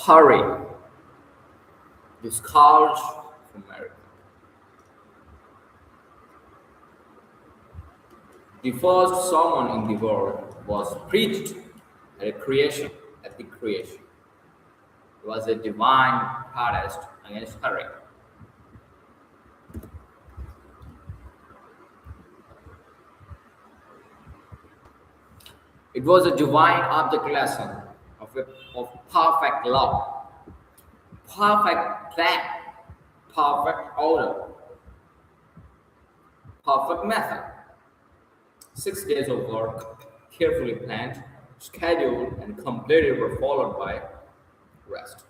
Hurry, the scourge of America. The first sermon in the world was preached at a creation, at the creation. It was a divine protest against hurry. It was a divine object lesson of perfect love, perfect plan, perfect order, perfect method. 6 days of work, carefully planned, scheduled, and completed were followed by rest.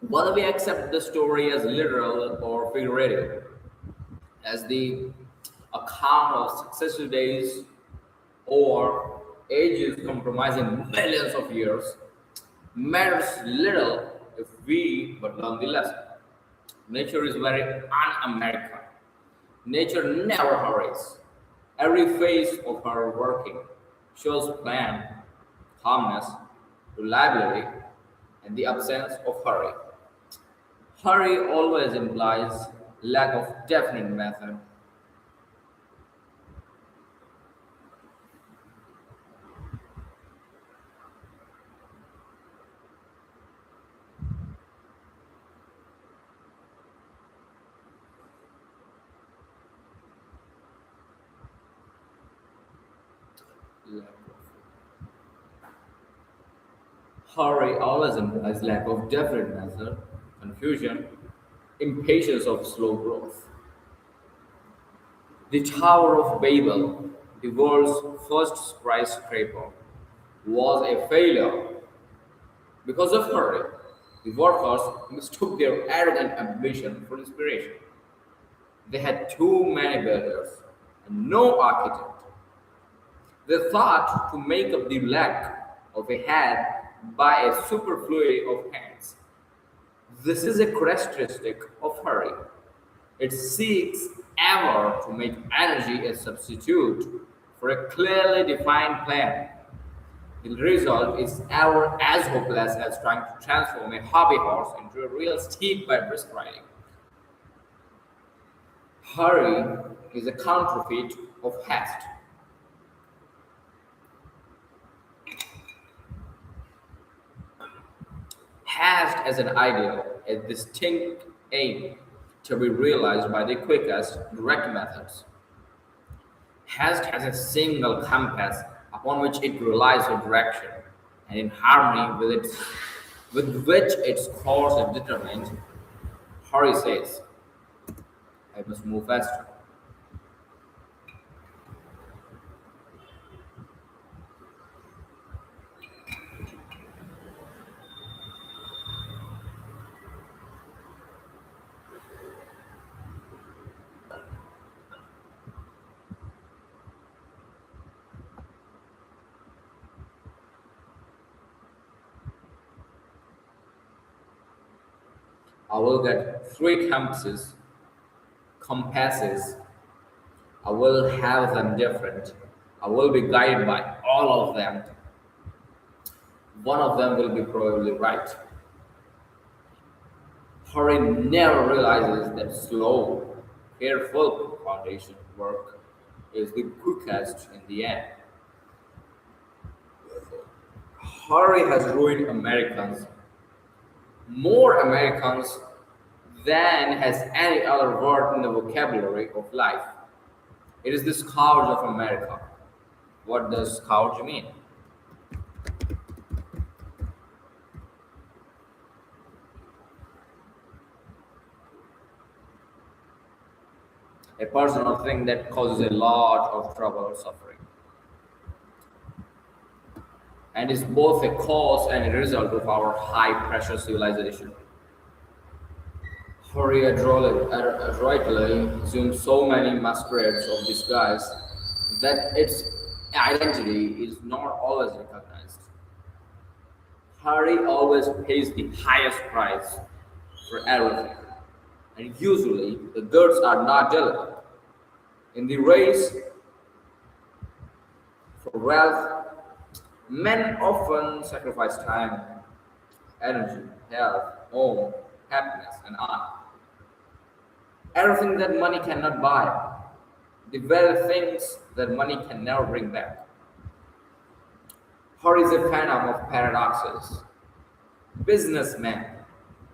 Whether we accept the story as literal or figurative, as the account of successive days or ages compromising millions of years, matters little if we but learn the lesson. Nature is very un-American. Nature never hurries. Every phase of her working shows plan, calmness, reliability, and the absence of hurry. Hurry always implies lack of definite method. Hurry always implies lack of definite method, confusion, impatience of slow growth. The Tower of Babel, the world's first skyscraper, was a failure because of hurry. The workers mistook their arrogant ambition for inspiration. They had too many builders and no architect. They thought to make up the lack of a head by a superfluity of hands. This is a characteristic of hurry. It seeks ever to make energy a substitute for a clearly defined plan. The result is ever as hopeless as trying to transform a hobby horse into a real steed by brisk riding. Hurry is a counterfeit of haste. Haste as an ideal, a distinct aim to be realized by the quickest, direct methods. Haste has a single compass upon which it relies for direction, and in harmony with which its course is determined. Hurry says, I must move faster. I will get three compasses. I will have them different. I will be guided by all of them. One of them will be probably right. Hurry never realizes that slow, careful foundation work is the quickest in the end. Hurry has ruined Americans, more Americans than has any other word in the vocabulary of life. It is the scourge of America. What does scourge mean? A person or thing that causes a lot of trouble or suffering, and is both a cause and a result of our high pressure civilization. Hurry adroitly assumes so many masquerades of disguise that its identity is not always recognized. Hurry always pays the highest price for everything, and usually the goods are not delivered. In the race For wealth, men often sacrifice time, energy, health, home, happiness, and art. Everything that money cannot buy, the very things that money can never bring back. Or is a phantom of paradoxes. Businessmen,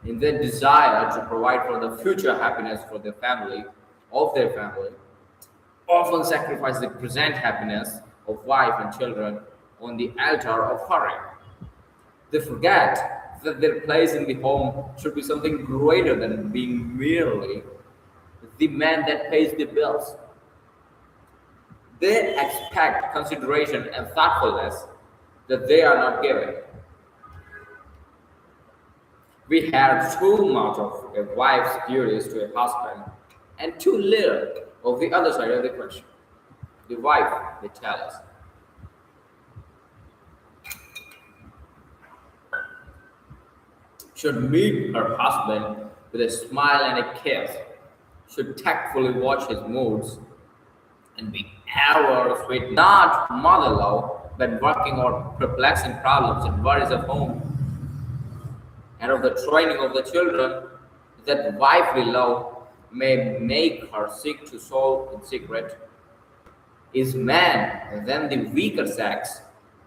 in their desire to provide for the future happiness for their family, often sacrifice the present happiness of wife and children on the altar of hurry. They forget that their place in the home should be something greater than being merely the man that pays the bills. They expect consideration and thoughtfulness that they are not giving. We have too much of a wife's duties to a husband and too little of the other side of the question. The wife, they tell us, should meet her husband with a smile and a kiss, should tactfully watch his moods, and be ever sweet, not mother love, but working on perplexing problems and worries of home and of the training of the children, that wifely love may make her seek to solve in secret. Is man then the weaker sex,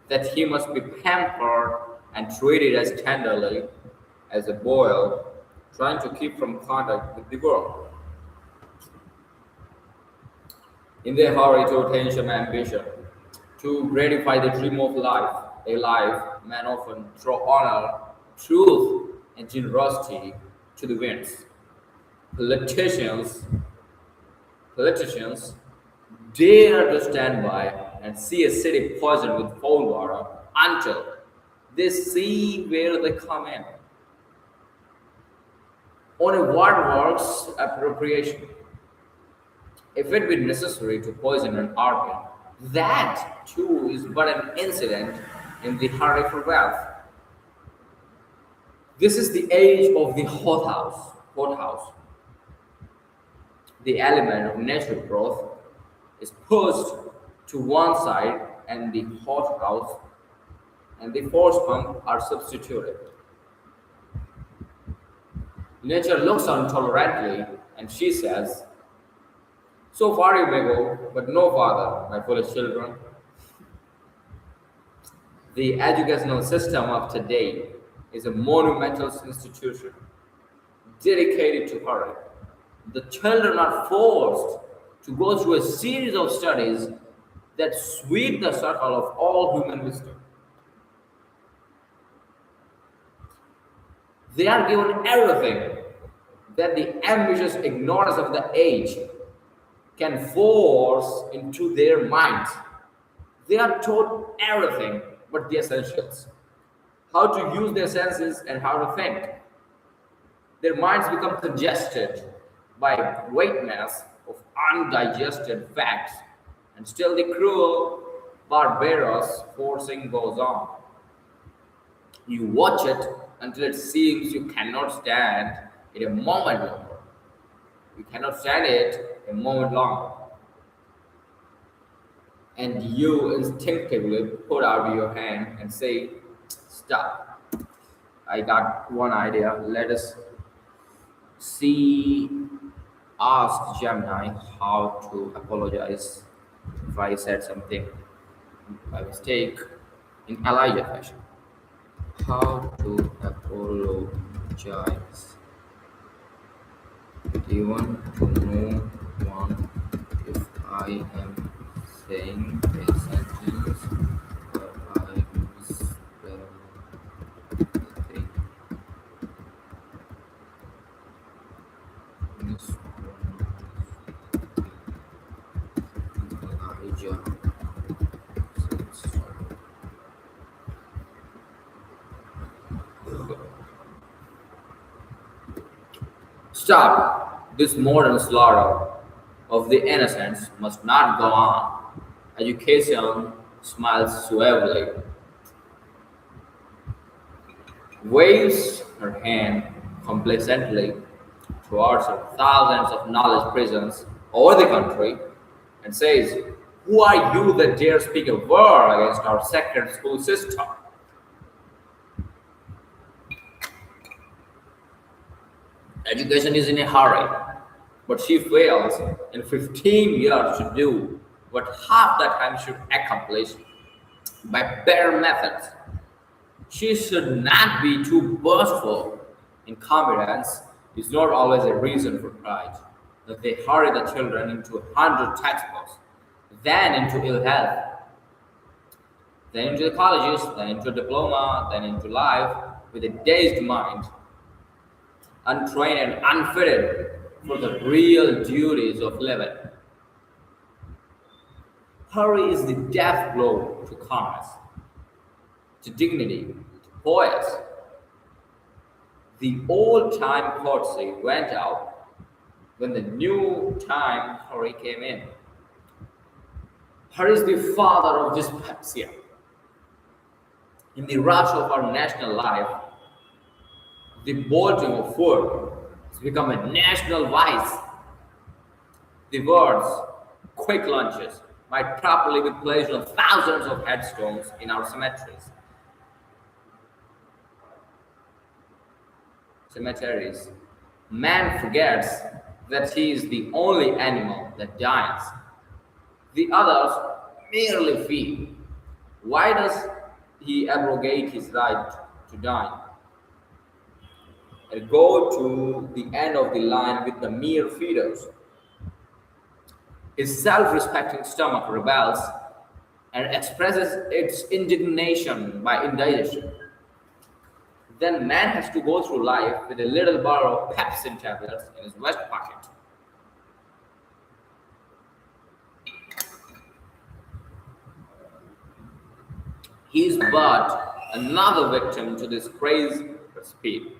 that he must be pampered and treated as tenderly as a boy trying to keep from contact with the world? In their hurry to attain ambition, to gratify the dream of life, a life men often throw honor, truth, and generosity to the winds. Politicians, politicians dare to stand by and see a city poisoned with foul water until they see where they come in. On a waterworks appropriation, if it be necessary to poison an organ, that too is but an incident in the hurry for wealth. This is the age of the hothouse. The element of natural growth is pushed to one side, and the hothouse and the force pump are substituted. Nature looks on tolerantly, and she says, "So far you may go, but no farther, my foolish children." The educational system of today is a monumental institution dedicated to hurry. The children are forced to go through a series of studies that sweep the circle of all human wisdom. They are given everything that the ambitious ignorance of the age can force into their minds. They are taught everything but the essentials, how to use their senses and how to think. Their minds become congested by greatness of undigested facts, and still the cruel, barbarous forcing goes on. You watch it until it seems you cannot stand it a moment longer. You cannot stand it a moment longer. And you instinctively put out your hand and say, "Stop. I got one idea. Let us see, ask Gemini how to apologize if I said something by mistake in Elijah fashion. How to apologize. Do you want to know one if I am saying a sentence or I misspell the thing? Elijah says, "Stop! This modern slaughter of the innocents must not go on." Education smiles suavely, waves her hand complacently towards her thousands of knowledge prisons over the country, and says, Who are you that dare speak a word against our sacred school system? Education is in a hurry, but she fails in 15 years to do what half the time should accomplish by better methods. She should not be too boastful. Incompetence is not always a reason for pride. That they hurry the children into 100 textbooks, then into ill health, then into the colleges, then into a diploma, then into life with a dazed mind, untrained and unfitted for the real duties of living. Hurry is the death blow to commerce, to dignity, to poise. The old time courtesy went out when the new time hurry came in. Hurry is the father of dyspepsia. In the rush of our national life, the bolting of food has become a national vice. The words quick lunches might properly be placed on thousands of headstones in our cemeteries. Man forgets that he is the only animal that dies. The others merely feed. Why does he abrogate his right to dine and go to the end of the line with the mere feeders? His self-respecting stomach rebels and expresses its indignation by indigestion. Then man has to go through life with a little bar of pepsin tablets in his vest pocket. He is but another victim to this craze for speed.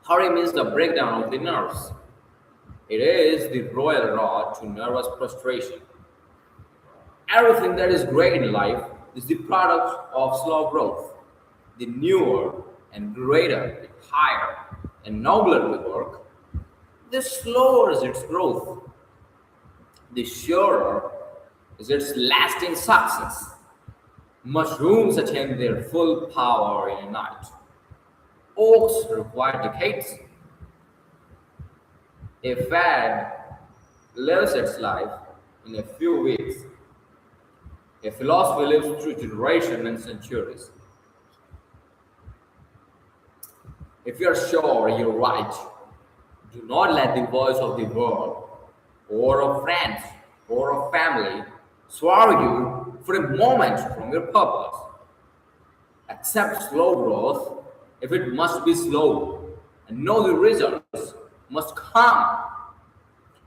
Hurry means the breakdown of the nerves. It is the royal road to nervous prostration. Everything that is great in life is the product of slow growth. The newer and greater, the higher and nobler the work, the slower is its growth, the surer is its lasting success. Mushrooms attain their full power in a night. Oaks require decades. A fad lives its life in a few weeks. A philosophy lives through generation and centuries. If you're sure you're right, do not let the voice of the world, or of friends, or of family sway you for a moment from your purpose. Accept slow growth if it must be slow, and know the results must come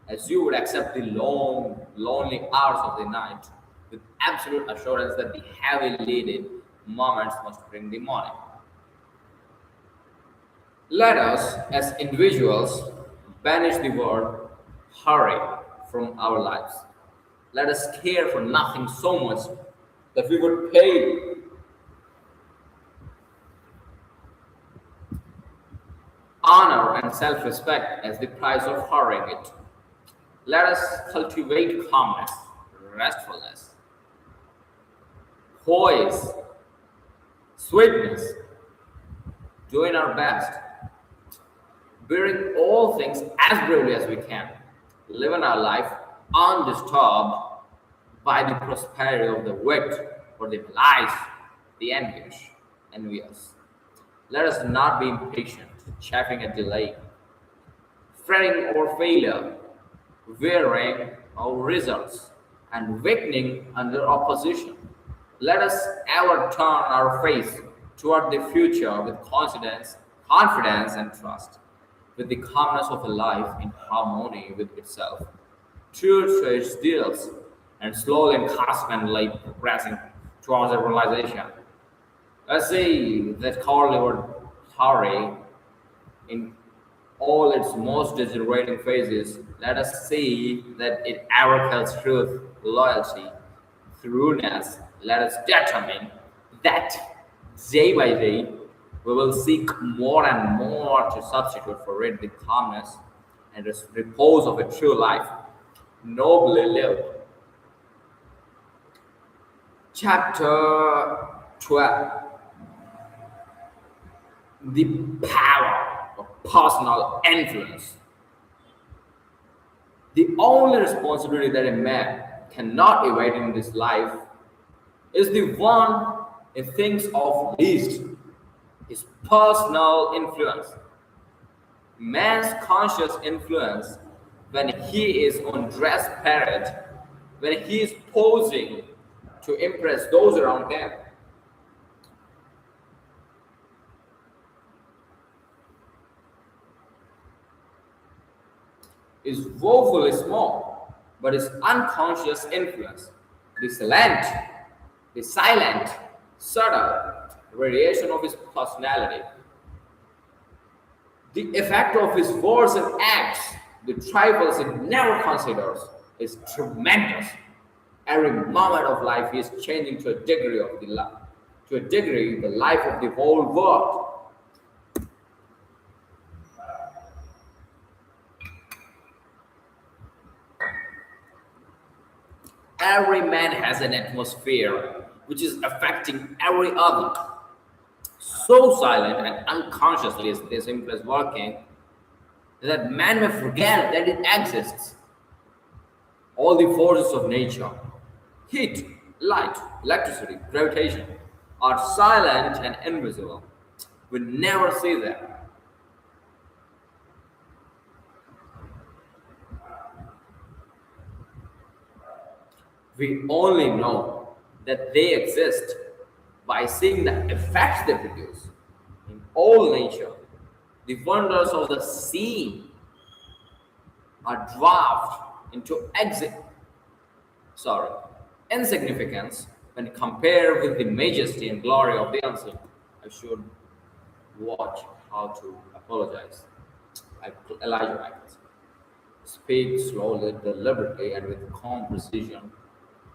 as you would accept the long, lonely hours of the night with absolute assurance that the heavy leaded moments must bring the morning. Let us, as individuals, banish the word hurry from our lives. Let us care for nothing so much that we would pay honor and self-respect as the price of hurrying it. Let us cultivate calmness, restfulness, poise, sweetness, doing our best, bearing all things as bravely as we can, living our life undisturbed by the prosperity of the wicked or the lies, the envious. Let us not be impatient, chafing at delay, fretting over failure, wearying our results, and weakening under opposition. Let us ever turn our face toward the future with confidence and trust, with the calmness of a life in harmony with itself, true to its deals, and slowly and consequently progressing towards a realization. Let's see that cowardly word hurry in all its most degenerating phases. Let us see that it ever tells truth, loyalty, throughness. Let us determine that day by day we will seek more and more to substitute for it the calmness and repose of a true life, nobly lived. Chapter 12. The power of personal influence. The only responsibility that a man cannot evade in this life is the one he thinks of least, his personal influence. Man's conscious influence when he is on dress parade, when he is posing to impress those around him, is woefully small, but his unconscious influence, the silent, subtle radiation of his personality, the effect of his words and acts, the trifles he never considers, is tremendous. Every moment of life he is changing to a degree of the life, to a degree the life of the whole world. Every man has an atmosphere which is affecting every other. So silent and unconsciously is this influence working that man may forget that it exists. All the forces of nature, heat, light, electricity, gravitation, are silent and invisible. We never see them. We only know that they exist by seeing the effects they produce in all nature. The wonders of the sea are dwarfed into sorry, insignificance when compared with the majesty and glory of the unseen. I should watch how to apologize. Elijah writes, speak slowly, deliberately, and with calm precision.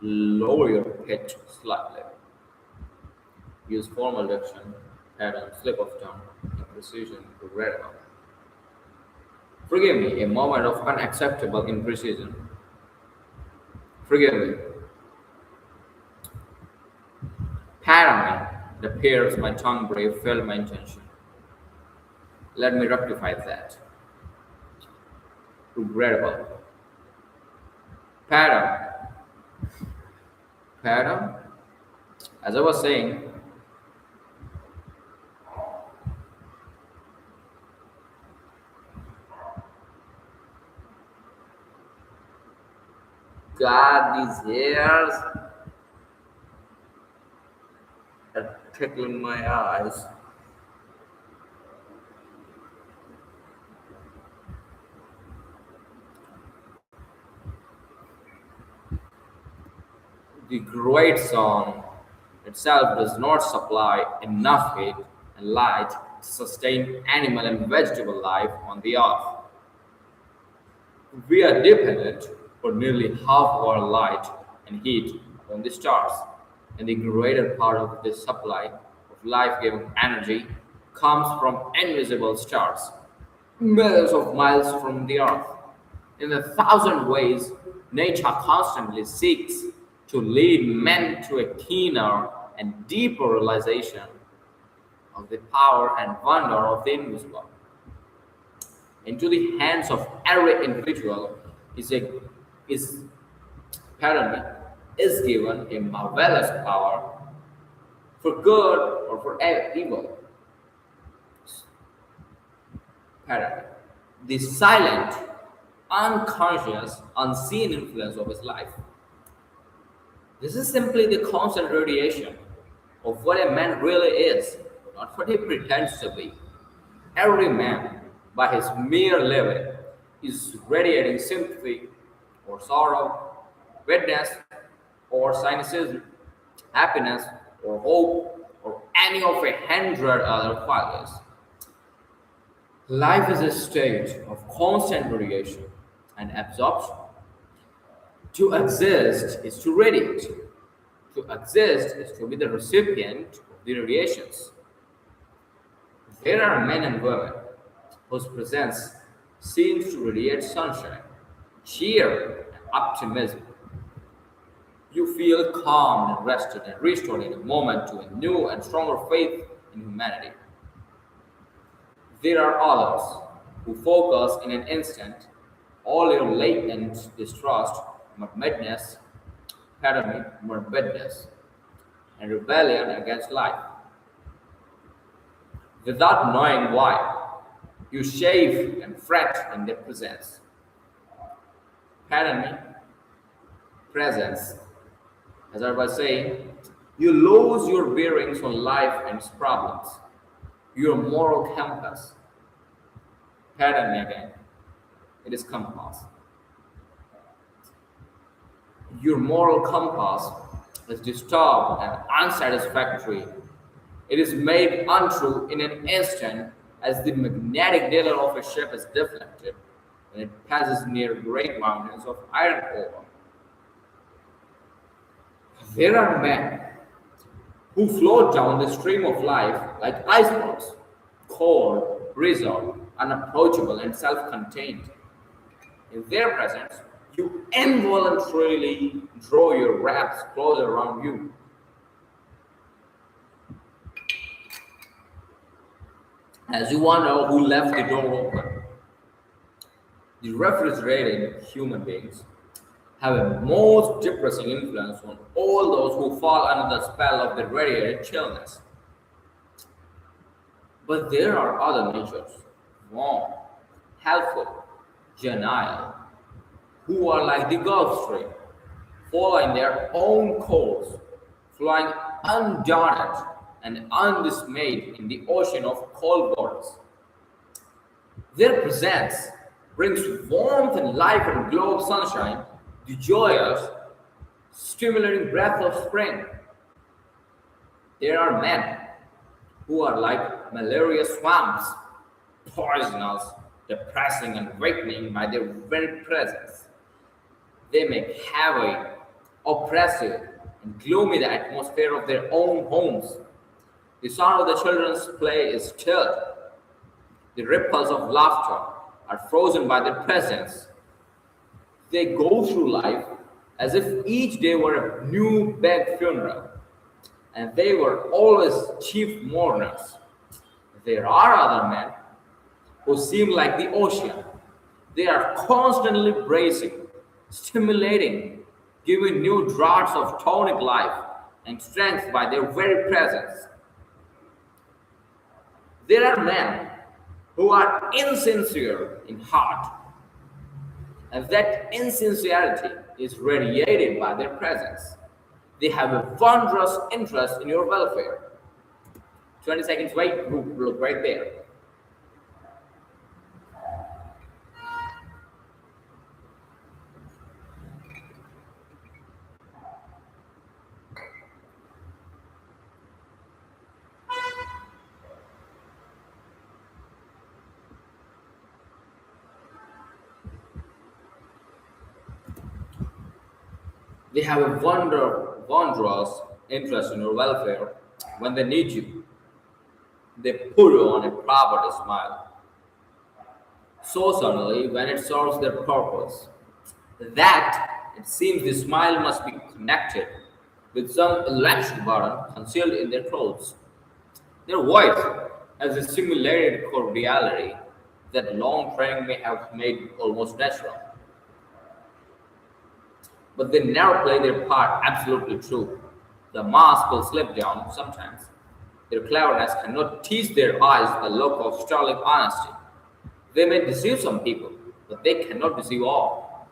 Lower your pitch slightly. Use formal diction, pattern, slip of tongue, and precision to read about. Forgive me, a moment of unacceptable imprecision. Forgive me. Pardon me, the peers my tongue brave failed my intention. Let me rectify that. Regrettable. Pardon. Pardon? As I was saying, God, these hairs are tickling my eyes. The great sun itself does not supply enough heat and light to sustain animal and vegetable life on the earth. We are dependent for nearly half our light and heat on the stars, and the greater part of this supply of life-giving energy comes from invisible stars, millions of miles from the earth. In a thousand ways, nature constantly seeks to lead men to a keener and deeper realization of the power and wonder of the invisible. Into the hands of every individual is apparently is given a marvelous power for good or for evil. Apparently, the silent, unconscious, unseen influence of his life. This is simply the constant radiation of what a man really is, not what he pretends to be. Every man, by his mere living, is radiating sympathy or sorrow, witness or cynicism, happiness or hope, or any of 100 other qualities. Life is a state of constant radiation and absorption. To exist is to radiate. To exist is to be the recipient of the radiations. There are men and women whose presence seems to radiate sunshine, cheer, and optimism. You feel calm and rested and restored in a moment to a new and stronger faith in humanity. There are others who focus in an instant all your latent distrust, madness, pardon me, morbidness, and rebellion against life. Without knowing why, you shave and fret in their presence. Pardon me, presence. As I was saying, you lose your bearings on life and its problems, your moral compass. Pardon me again, it is compass. Your moral compass is disturbed and unsatisfactory. It is made untrue in an instant as the magnetic needle of a ship is deflected when it passes near great mountains of iron ore. There are men who float down the stream of life like icebergs, cold, reserved, unapproachable, and self contained. In their presence, you involuntarily draw your wraps closer around you. As you wonder who left the door open, the refrigerated human beings have a most depressing influence on all those who fall under the spell of the radiated chillness. But there are other natures, warm, helpful, genial, who are like the Gulf Stream, following their own course, flowing undaunted and undismayed in the ocean of cold waters. Their presence brings warmth and life and glow of sunshine, the joyous, stimulating breath of spring. There are men who are like malaria swamps, poisonous, depressing, and awakening by their very presence. They make heavy, oppressive, and gloomy the atmosphere of their own homes. The sound of the children's play is stilled. The ripples of laughter are frozen by their presence. They go through life as if each day were a new big funeral, and they were always chief mourners. There are other men who seem like the ocean. They are constantly bracing, stimulating, giving new draughts of tonic life and strength by their very presence. There are men who are insincere in heart, and that insincerity is radiated by their presence. They have a wondrous interest in your welfare. 20 seconds wait, look right there. They have a wondrous interest in your welfare. When they need you, they put on a proper smile. So suddenly, when it serves their purpose, that it seems the smile must be connected with some electric button concealed in their clothes. Their voice has a simulated cordiality that long training may have made almost natural. But they never play their part absolutely true. The mask will slip down sometimes. Their cleverness cannot teach their eyes a look of sterling honesty. They may deceive some people, but they cannot deceive all.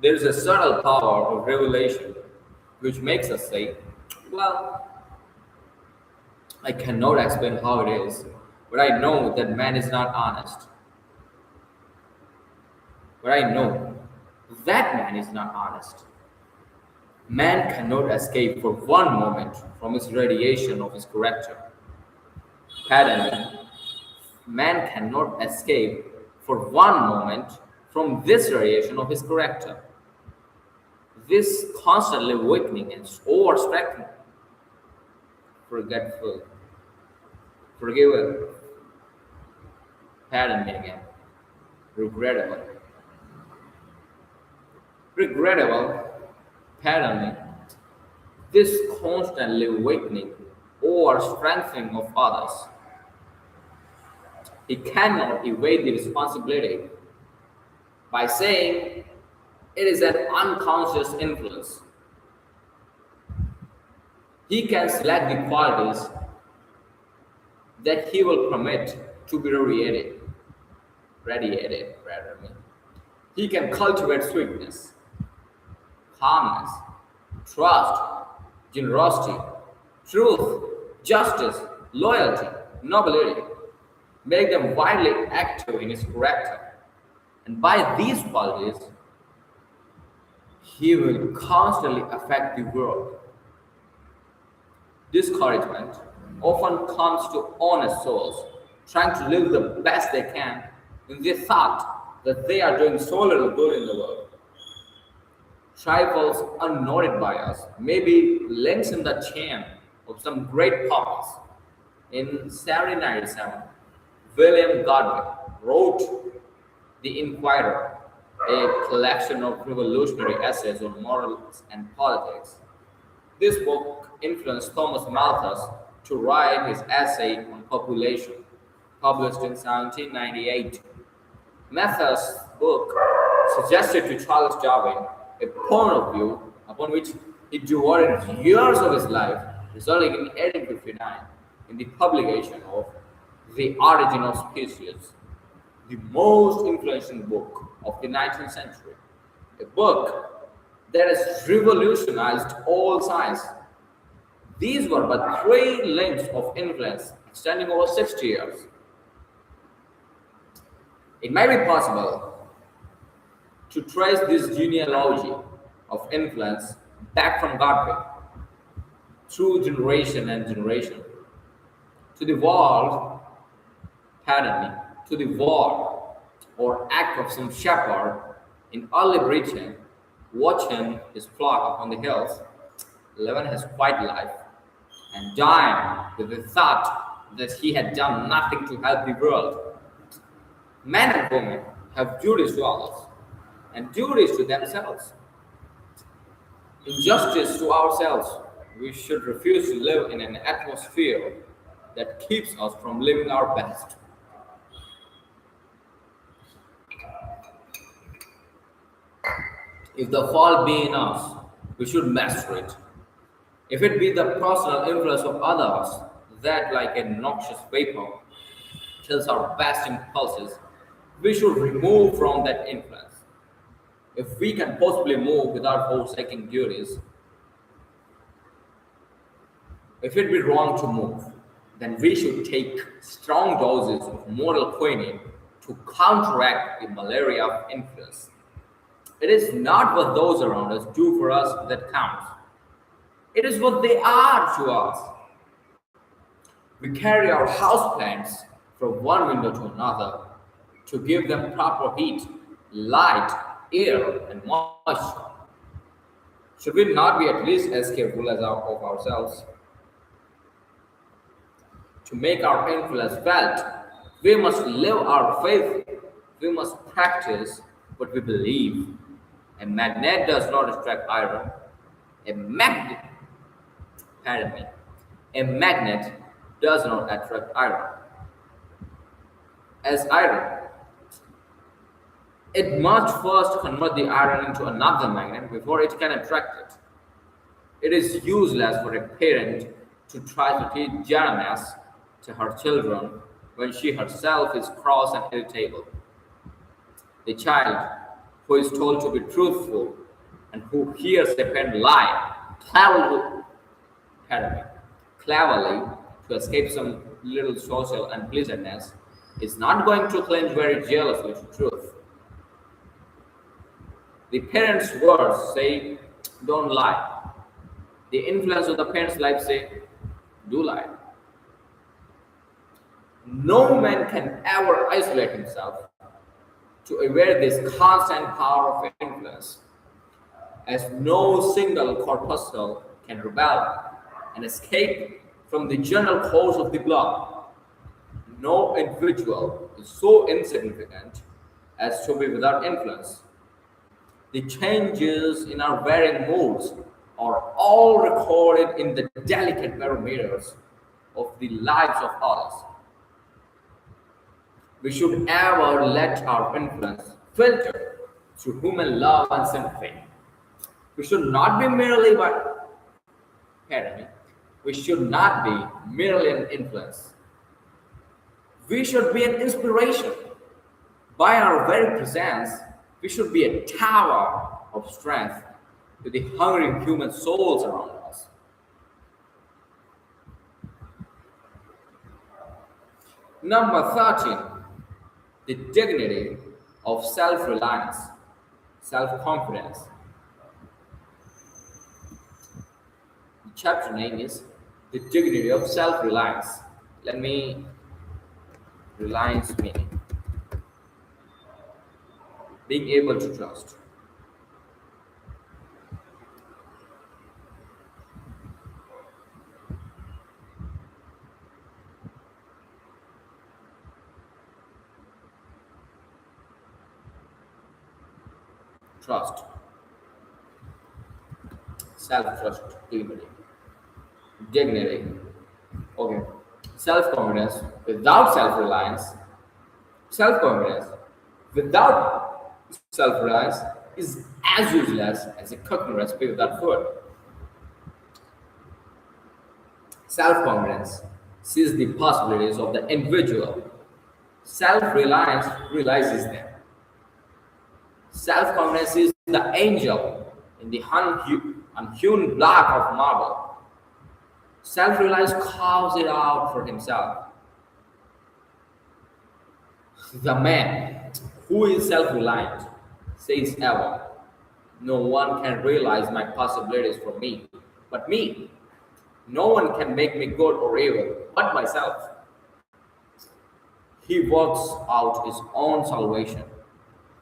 There is a subtle power of revelation which makes us say, well, I cannot explain how it is, but I know that man is not honest. But I know that man is not honest. Man cannot escape for one moment from his radiation of his character. Pardon me. Man cannot escape for one moment from this radiation of his character. This constantly weakening and overstretching, forgetful, forgiven, pardon me again, regrettable. Regrettable Pardon me, this constantly weakening or strengthening of others. He cannot evade the responsibility by saying it is an unconscious influence. He can select the qualities that he will permit to be radiated rather. He can cultivate sweetness, calmness, trust, generosity, truth, justice, loyalty, nobility, make them widely active in his character. And by these qualities, he will constantly affect the world. Discouragement often comes to honest souls trying to live the best they can in the thought that they are doing so little good in the world. Trifles unnoted by us may be links in the chain of some great purpose. In 1797, William Godwin wrote The Inquirer, a collection of revolutionary essays on morals and politics. This book influenced Thomas Malthus to write his essay on population, published in 1798. Malthus' book suggested to Charles Darwin a point of view upon which he devoted years of his life, resulting in 1859 in the publication of The Origin of Species, the most influential book of the 19th century, a book that has revolutionized all science. These were but three links of influence extending over 60 years. It might be possible to trace this genealogy of influence back from Godwin through generation and generation to the war, to the war or act of some shepherd in early Britain watching his flock upon the hills, living his quiet life, and dying with the thought that he had done nothing to help the world. Men and women have duties to others and duties to themselves. In justice to ourselves, we should refuse to live in an atmosphere that keeps us from living our best. If the fault be in us, we should master it. If it be the personal influence of others that, like a noxious vapor, kills our best impulses, we should remove from that influence. If we can possibly move without forsaking duties, if it be wrong to move, then we should take strong doses of moral quinine to counteract the malaria of influence. It is not what those around us do for us that counts. It is what they are to us. We carry our houseplants from one window to another to give them proper heat, light, air, and moisture. Should we not be at least as careful as of ourselves? To make our influence felt, we must live our faith. We must practice what we believe. A magnet does not attract iron. A magnet, pardon me, a magnet does not attract iron. As iron, it must first convert the iron into another magnet before it can attract it. It is useless for a parent to try to teach gentleness to her children when she herself is cross and irritable. The child who is told to be truthful and who hears a parent lie cleverly to escape some little social unpleasantness is not going to cling very jealously to truth. The parents' words say, don't lie. The influence of the parents' life say, do lie. No man can ever isolate himself to evade this constant power of influence, as no single corpuscle can rebel and escape from the general course of the blood. No individual is so insignificant as to be without influence. The changes in our varying moods are all recorded in the delicate barometers of the lives of others. We should ever let our influence filter through human love and sympathy. We should not be merely by pardon me, we should not be merely an influence. We should be an inspiration. By our very presence, we should be a tower of strength to the hungry human souls around us. Number 13, the dignity of self reliance, self confidence. The chapter name is The Dignity of Self Reliance. Let me reliance meaning being able to trust. Trust, self trust, dignity. Okay. Self confidence without self reliance, self confidence without self reliance is as useless as a cooking recipe without food. Self confidence sees the possibilities of the individual. Self reliance realizes them. Self confidence is the angel in the unhewn block of marble. Self reliance carves it out for himself. The man who is self reliant says ever, no one can realize my possibilities for me but me. No one can make me good or evil but myself. He works out his own salvation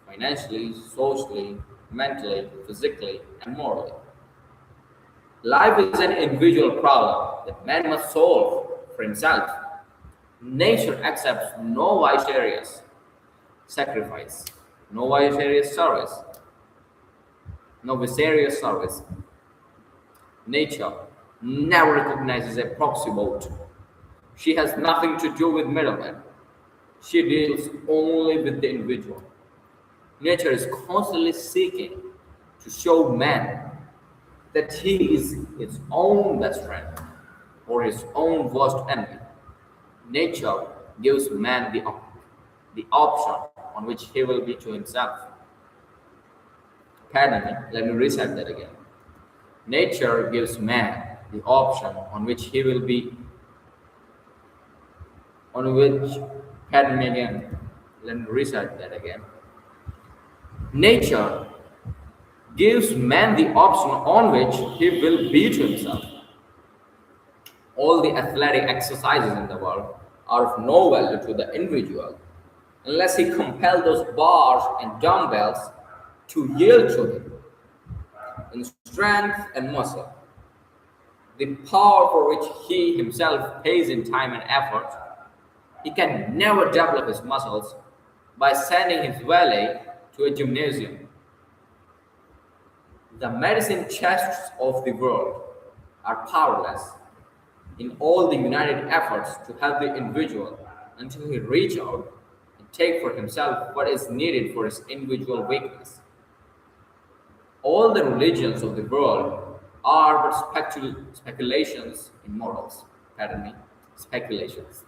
financially, socially, mentally, physically, and morally. Life is an individual problem that man must solve for himself. Nature accepts no vicarious sacrifice, no vicarious service, no vicarious service. Nature never recognizes a proxy vote. She has nothing to do with middlemen. She deals only with the individual. Nature is constantly seeking to show man that he is his own best friend or his own worst enemy. Nature gives man the option on which he will be to himself. Pardon me, let me recite that again. Nature gives man the option on which he will be, on which, pardon me again, let me recite that again. Nature gives man the option on which he will be to himself. All the athletic exercises in the world are of no value to the individual unless he compels those bars and dumbbells to yield to him in strength and muscle. The power for which he himself pays in time and effort, he can never develop his muscles by sending his valet to a gymnasium. The medicine chests of the world are powerless in all the united efforts to help the individual until he reach out and take for himself what is needed for his individual weakness. All the religions of the world are but speculations in morals. Pardon me, speculations.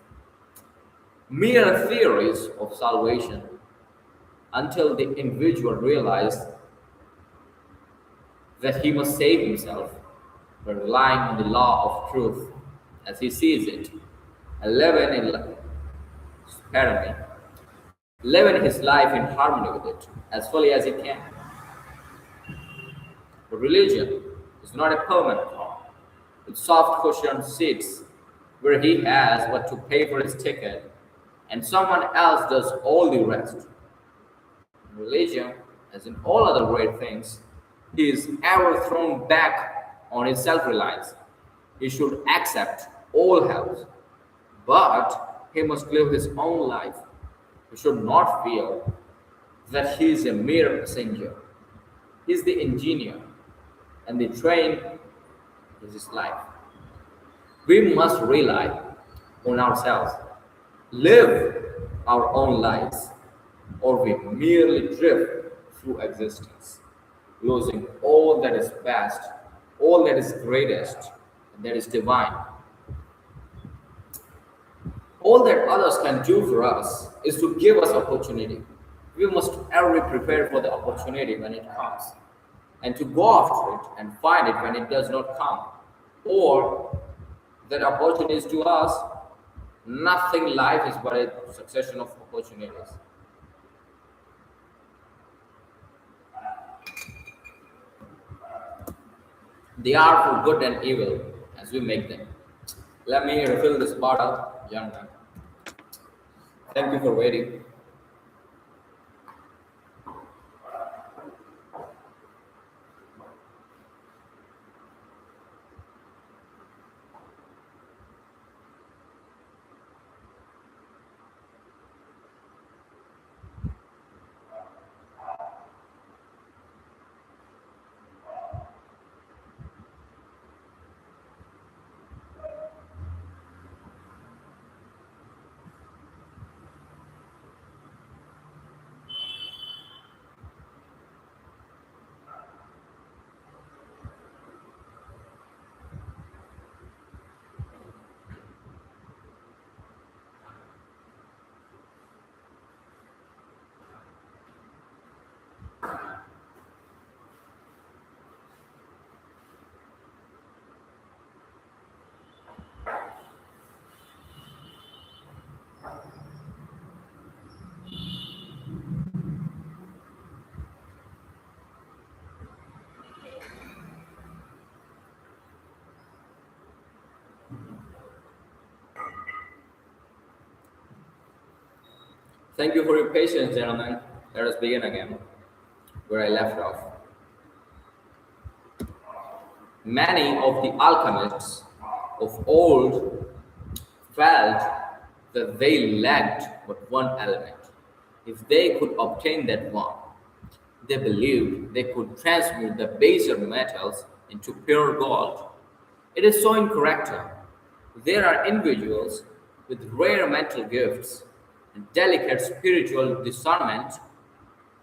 Mere theories of salvation until the individual realizes that he must save himself by relying on the law of truth as he sees it, and pardon me, living his life in harmony with it as fully as he can. But religion is not a permanent home with soft cushioned seats where he has but to pay for his ticket and someone else does all the rest. In religion, as in all other great things, he is ever thrown back on his self-reliance. He should accept all help, but he must live his own life. He should not feel that he is a mere messenger. He's the engineer, and the train is his life. We must rely on ourselves, live our own lives, or we merely drift through existence, losing all that is best, all that is greatest, and that is divine. All that others can do for us is to give us opportunity. We must ever prepare for the opportunity when it comes, and to go after it and find it when it does not come. Or that opportunity is to us, nothing life is but a succession of opportunities. They are for good and evil as we make them. Let me refill this bottle, young man. Thank you for waiting. Thank you for your patience, gentlemen. Let us begin again where I left off. Many of the alchemists of old felt that they lacked but one element. If they could obtain that one, they believed they could transmute the baser metals into pure gold. It is so incorrect. There are individuals with rare mental gifts and delicate spiritual discernment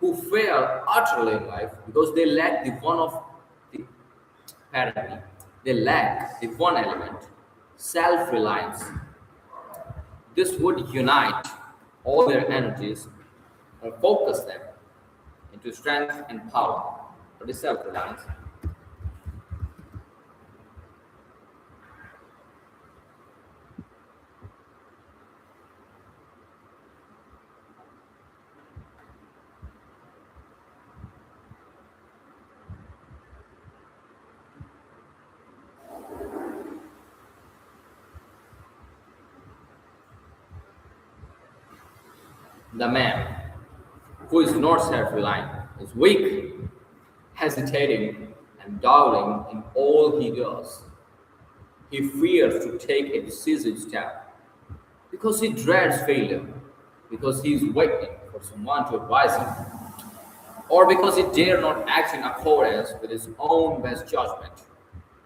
who fail utterly in life because they lack the one of the pardon me, they lack the one element, self-reliance. This would unite all their energies and focus them into strength and power. What is self-reliance? The man who is not self-reliant is weak, hesitating, and doubting in all he does. He fears to take a decisive step because he dreads failure, because he is waiting for someone to advise him, or because he dare not act in accordance with his own best judgment.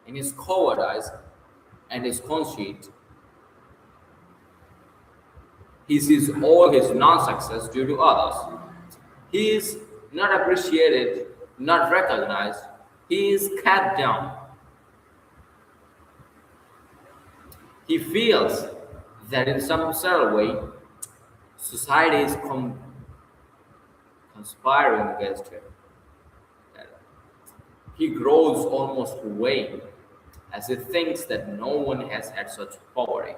In his cowardice and his conceit, he sees all his non-success due to others. He is not appreciated, not recognized. He is cut down. He feels that in some subtle way, society is conspiring against him. He grows almost vain as he thinks that no one has had such poverty,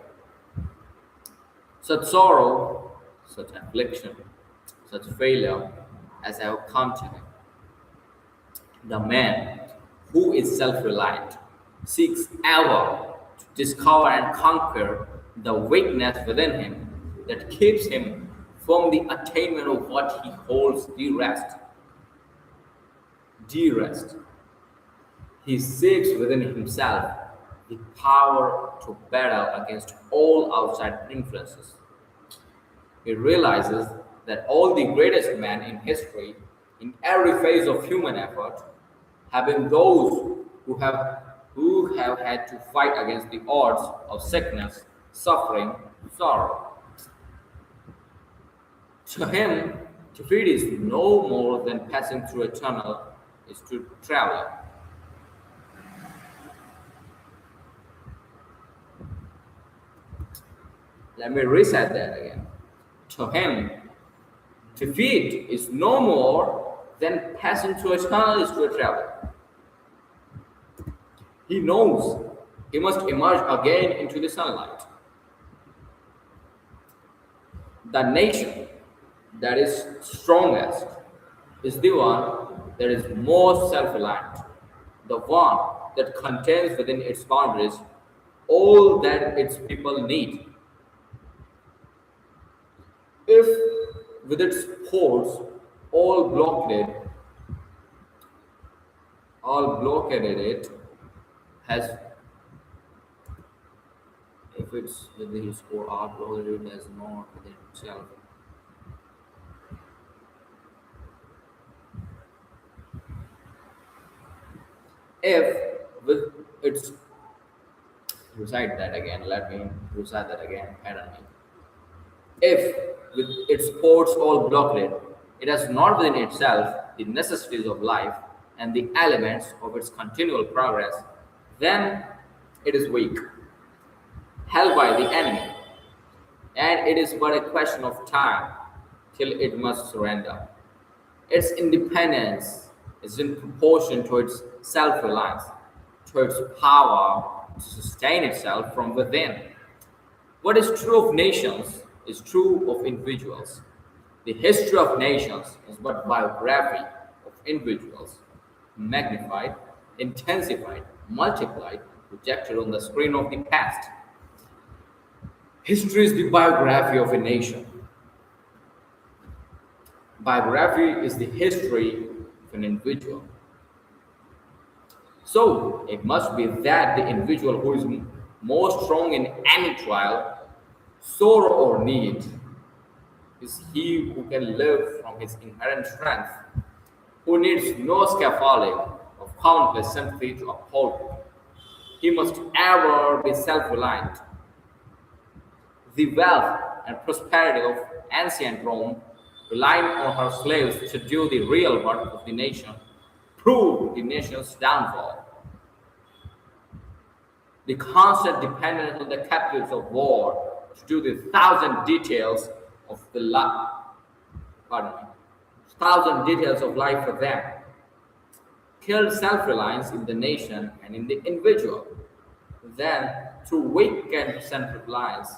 such sorrow, such affliction, such failure as have come to him. The man who is self reliant seeks ever to discover and conquer the weakness within him that keeps him from the attainment of what he holds dearest. Dearest. He seeks within himself the power to battle against all outside influences. He realizes that all the greatest men in history, in every phase of human effort, have been those who have had to fight against the odds of sickness, suffering, sorrow. To him, defeat is no more than passing through a tunnel is to travel. Let me reset that again. To him, defeat is no more than passing through a tunnel is to a travel. He knows he must emerge again into the sunlight. The nation that is strongest is the one that is most self reliant, the one that contains within its boundaries all that its people need. If with its ports all blockaded it has if it's within its core all blockaded it has not within itself. If with its recite that again, let me recite that again, pardon me. If with its ports all blocked, it has not within itself the necessities of life and the elements of its continual progress, then it is weak, held by the enemy, and it is but a question of time till it must surrender. Its independence is in proportion to its self reliance, to its power to sustain itself from within. What is true of nations is true of individuals. The history of nations is but biography of individuals, magnified, intensified, multiplied, projected on the screen of the past. History is the biography of a nation. Biography is the history of an individual. So it must be that the individual who is most strong in any trial, sorrow, or need is he who can live from his inherent strength, who needs no scaffolding of countless sympathy to uphold him. He must ever be self reliant. The wealth and prosperity of ancient Rome, relying on her slaves to do the real work of the nation, proved the nation's downfall. The constant dependence on the captives of war to do the pardon me, thousand details of life for them, killed self-reliance in the nation and in the individual. Then, through weakened self-reliance,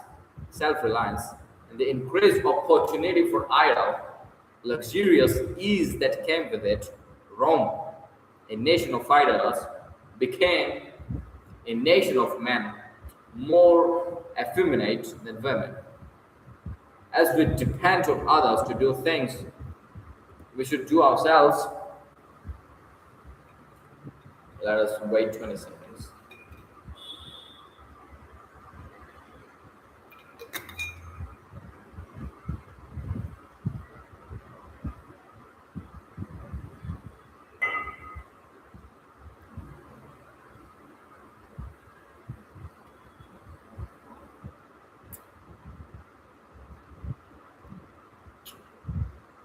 and the increased opportunity for idle, luxurious ease that came with it, Rome, a nation of idols, became a nation of men, more effeminate than women. As we depend on others to do things we should do ourselves, let us wait 20 seconds.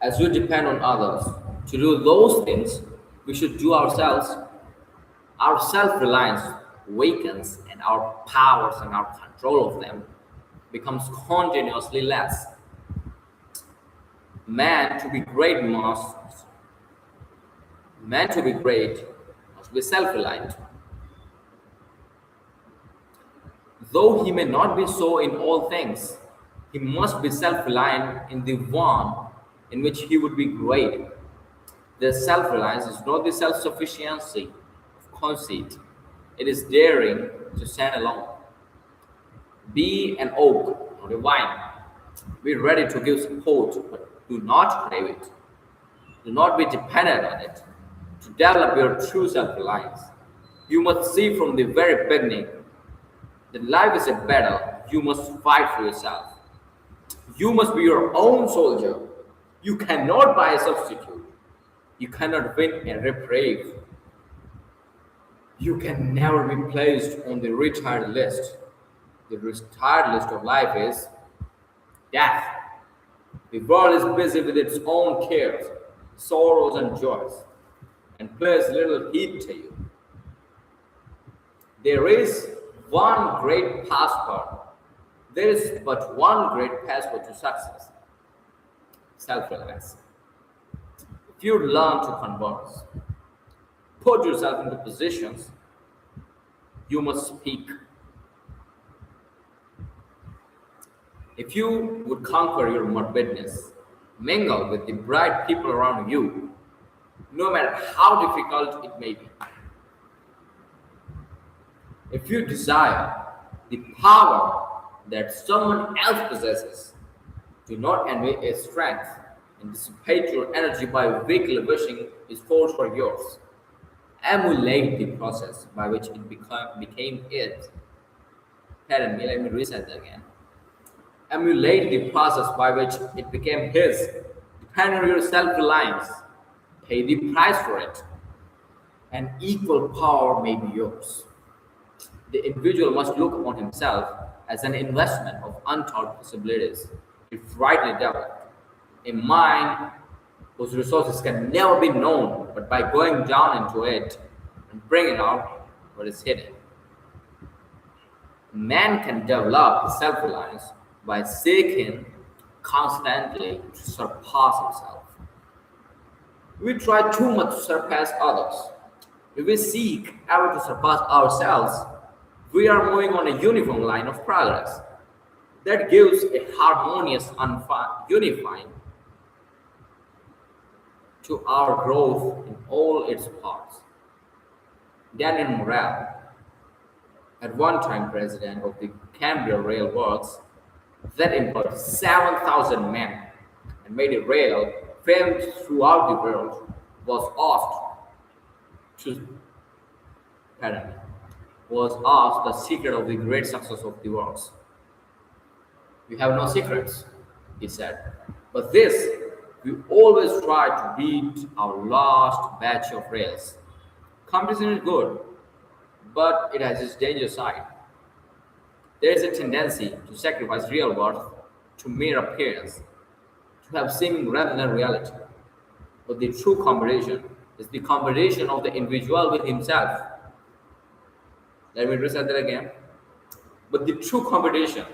As we depend on others to do those things we should do ourselves, our self reliance weakens and our powers and our control of them becomes continuously less. Man to be great must Man to be great must be self reliant. Though he may not be so in all things, he must be self reliant in the one in which he would be great. The self reliance is not the self sufficiency of conceit, it is daring to stand alone. Be an oak, not a vine. Be ready to give support, but do not crave it. Do not be dependent on it. To develop your true self reliance, you must see from the very beginning that life is a battle you must fight for yourself. You must be your own soldier. You cannot buy a substitute. You cannot win a reprieve. You can never be placed on the retired list. The retired list of life is death. The world is busy with its own cares, sorrows, and joys, and pays little heed to you. There is one great passport. There is but one great passport to success: self reliance. If you learn to converse, put yourself into positions, you must speak. If you would conquer your morbidness, mingle with the bright people around you, no matter how difficult it may be. If you desire the power that someone else possesses, do not envy its strength and dissipate your energy by weakly wishing his force for yours. Emulate the process by which it became it. Pardon me, let me reset that again. Emulate the process by which it became his. Depend on your self reliance. Pay the price for it, and equal power may be yours. The individual must look upon himself as an investment of untold possibilities, if rightly developed. A mind whose resources can never be known but by going down into it and bringing out what is hidden. Man can develop self reliance by seeking constantly to surpass himself. We try too much to surpass others. If we seek ever to surpass ourselves, we are moving on a uniform line of progress that gives a harmonious unifying to our growth in all its parts. Daniel Morel, at one time president of the Cambria Rail Works, that employed 7,000 men and made a rail famed throughout the world, was asked to pardon me, was asked the secret of the great success of the works. We have no secrets, he said, but this: we always try to beat our last batch of rails. Competition is good, but it has its danger side. There is a tendency to sacrifice real worth to mere appearance, to have seeming rather than reality. But the true competition is the competition of the individual with himself. Let me reset that again. But the true competition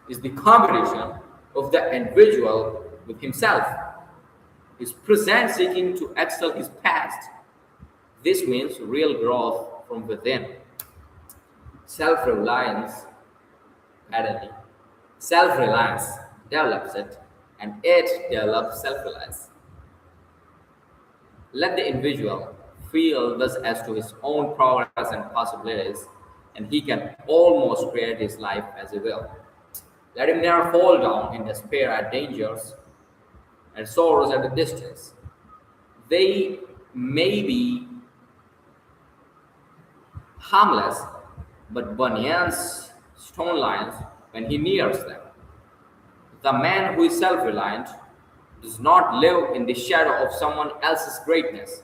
is the competition of the individual with himself. His present seeking to excel his past. This means real growth from within. Self-reliance, self-reliance develops it, and it develops self-reliance. Let the individual feel this as to his own progress and possibilities, and he can almost create his life as he will. Let him never fall down in despair at dangers and sorrows at a distance. They may be harmless, but Bunyan's stone lions when he nears them. The man who is self-reliant does not live in the shadow of someone else's greatness.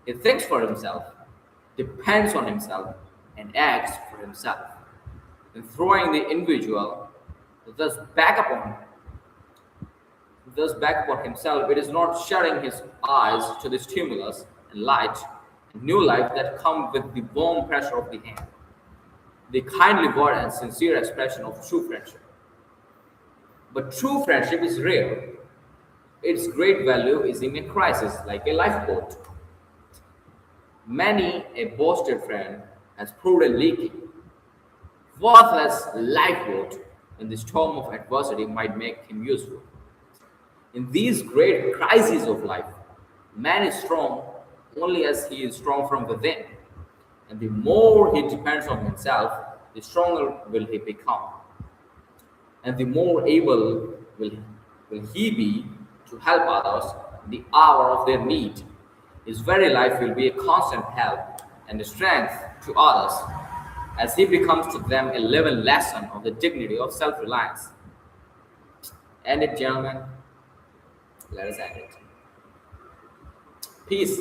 He thinks for himself, depends on himself, and acts for himself. In throwing the individual thus back upon himself, it is not shutting his eyes to the stimulus and light and new life that come with the warm pressure of the hand, the kindly word and sincere expression of true friendship. But true friendship is rare. Its great value is in a crisis, like a lifeboat. Many a boasted friend has proved a leaky, worthless lifeboat when the storm of adversity might make him useful. In these great crises of life, man is strong only as he is strong from within, and the more he depends on himself, the stronger will he become, and the more able will he be to help others in the hour of their need. His very life will be a constant help and a strength to others as he becomes to them a living lesson of the dignity of self-reliance. And it, gentlemen, let us end it. Peace.